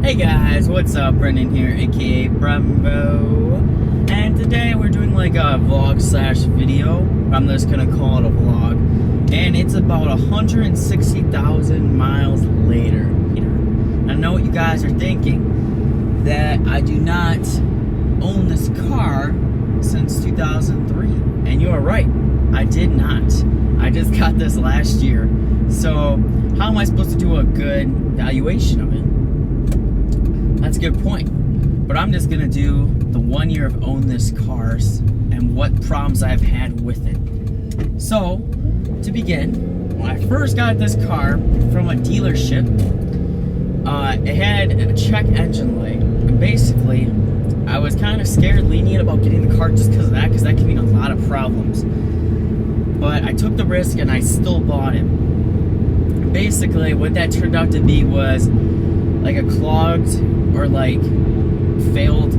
Hey guys, what's up? Brendan here, aka Brenbo, and today we're doing like a vlog slash video. I'm just gonna call it a vlog, and it's about 160,000 miles later. I know what you guys are thinking, that I do not own this car since 2003, and you are right, I did not. I just got this last year, so how am I supposed to do a good valuation of it? That's a good point. But I'm just gonna do the 1 year I've owned this car and what problems I've had with it. So, to begin, when I first got this car from a dealership, it had a check engine light. And basically, I was kind of scared, lenient about getting the car just because of that, because that can mean a lot of problems. But I took the risk and I still bought it. Basically, what that turned out to be was like a clogged or like failed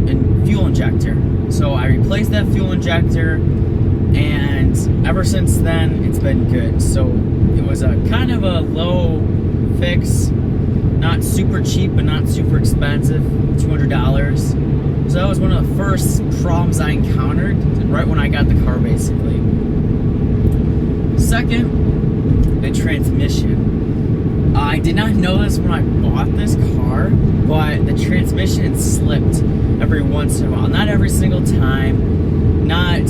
fuel injector. So I replaced that fuel injector, and ever since then it's been good. So it was a kind of a low fix, not super cheap but not super expensive, $200. So that was one of the first problems I encountered right when I got the car, basically. Second, the transmission. I did not know this when I bought this car, but the transmission slipped every once in a while. Not every single time, not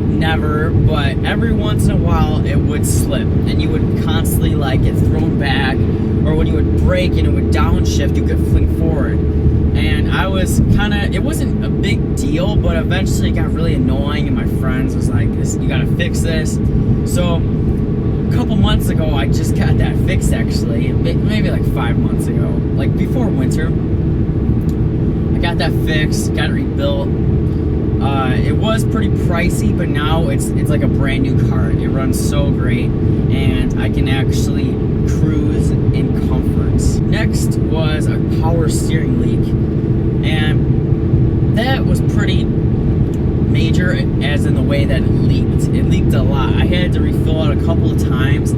never, but every once in a while it would slip, and you would constantly like get thrown back, or when you would brake and it would downshift, you could fling forward. And I was kind of, it wasn't a big deal, but eventually it got really annoying, and my friends was like, you gotta fix this. So a couple months ago, I just got that fixed, actually. Maybe like 5 months ago, like before winter. I got that fixed, got it rebuilt. It was pretty pricey, but now it's like a brand new car. It runs so great, and I can actually cruise in comfort. Next was a power steering leak, and that was pretty major, as in the way that it leaked. It leaked a lot. I had to refill it a couple of times.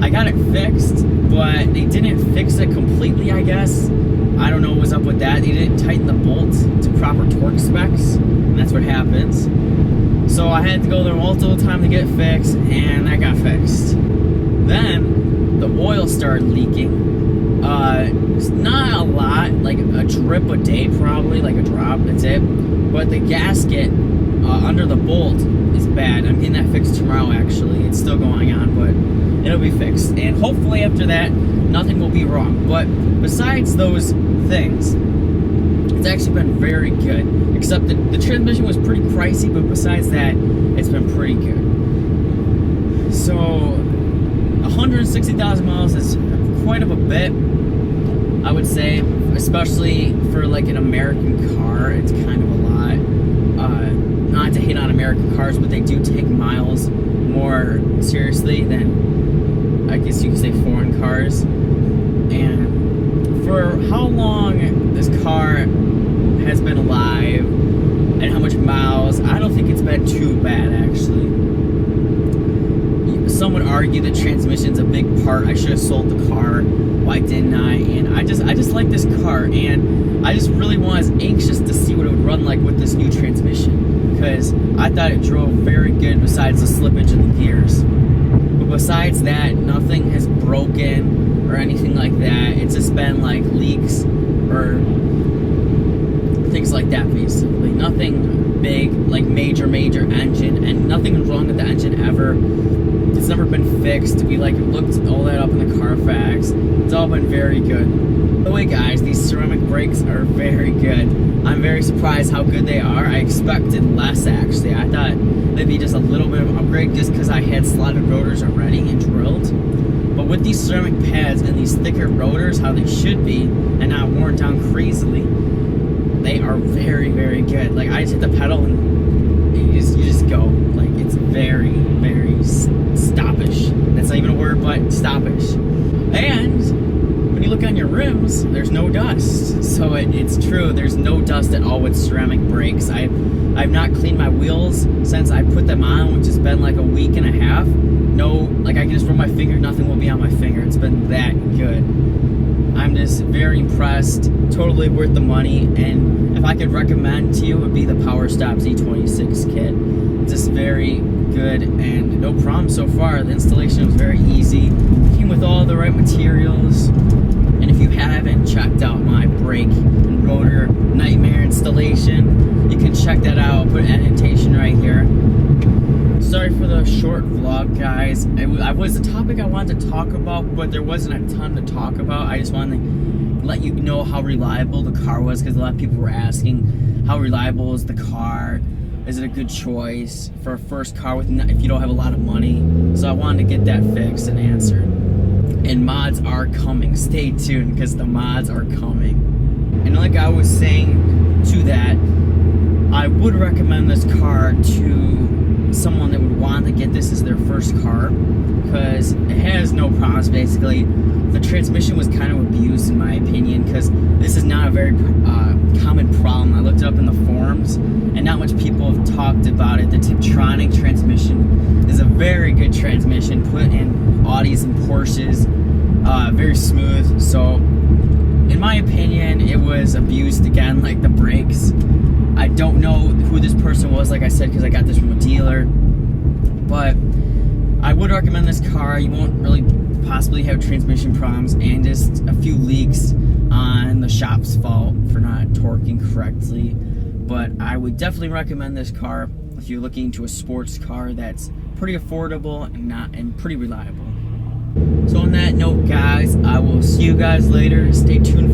I got it fixed, but they didn't fix it completely, I guess. I don't know what was up with that. They didn't tighten the bolt to proper torque specs, and that's what happens. So I had to go there multiple times to get it fixed, and that got fixed. Then the oil started leaking. It's not a lot, like a drip a day probably, like a drop, that's it. But the gasket under the bolt is bad. I'm getting that fixed tomorrow, actually. It's still going on, but it'll be fixed. And hopefully after that, nothing will be wrong. But besides those things, it's actually been very good. Except that the transmission was pretty pricey, but besides that, it's been pretty good. So 160,000 miles is quite of a bit, I would say, especially for like an American car. It's kind of a lot. Not to hate on American cars, but they do take miles more seriously than, I guess you could say, foreign cars. And for how long this car has been alive and how much miles, I don't think it's been too bad, actually. Some would argue the transmission's a big part. I should have sold the car. Why didn't I? And I just like this car, and I just really was anxious to see what it would run like with this new transmission, because I thought it drove very good besides the slippage in the gears. But besides that, nothing has broken or anything like that. It's just been like leaks or things like that, basically. Nothing big, like major engine, and nothing wrong with the engine ever. It's never been fixed. We like looked all that up in the Carfax. It's all been very good. By the way, guys, these ceramic brakes are very good. I'm very surprised how good they are. I expected less, actually. I thought they'd be just a little bit of an upgrade just because I had slotted rotors already and drilled. But with these ceramic pads and these thicker rotors, how they should be, and not worn down crazily, they are very, very good. Like, I just hit the pedal and you just go. Like, it's very, very stoppish. That's not even a word, but stoppish. And when you look on your rims, there's no dust. So it's true, there's no dust at all with ceramic brakes. I've not cleaned my wheels since I put them on, which has been like a week and a half. No, like I can just run my finger, nothing will be on my finger. It's been that good. I'm just very impressed, totally worth the money, and if I could recommend to you, it would be the PowerStop Z26 kit. It's just very good and no problem so far. The installation was very easy, came with all the right materials, and if you haven't checked out my brake and rotor nightmare installation, you can check that out. I'll put an annotation right here. Sorry for the short vlog, guys. It was a topic I wanted to talk about, but there wasn't a ton to talk about. I just wanted to let you know how reliable the car was, because a lot of people were asking, how reliable is the car? Is it a good choice for a first car if you don't have a lot of money? So I wanted to get that fixed and answered. And mods are coming. Stay tuned, because the mods are coming. And like I was saying to that, I would recommend this car to someone that would want to get this as their first car, because it has no problems. Basically, the transmission was kind of abused in my opinion, because this is not a very common problem. I looked it up in the forums and not much people have talked about it. The Tiptronic transmission is a very good transmission, put in Audis and Porsches, very smooth. So in my opinion, it was abused again, like the brakes. I don't know who this person was, like I said, because I got this from a dealer. But I would recommend this car. You won't really possibly have transmission problems and just a few leaks on the shop's fault for not torquing correctly. But I would definitely recommend this car if you're looking to a sports car that's pretty affordable and pretty reliable. So on that note, guys, I will see you guys later. Stay tuned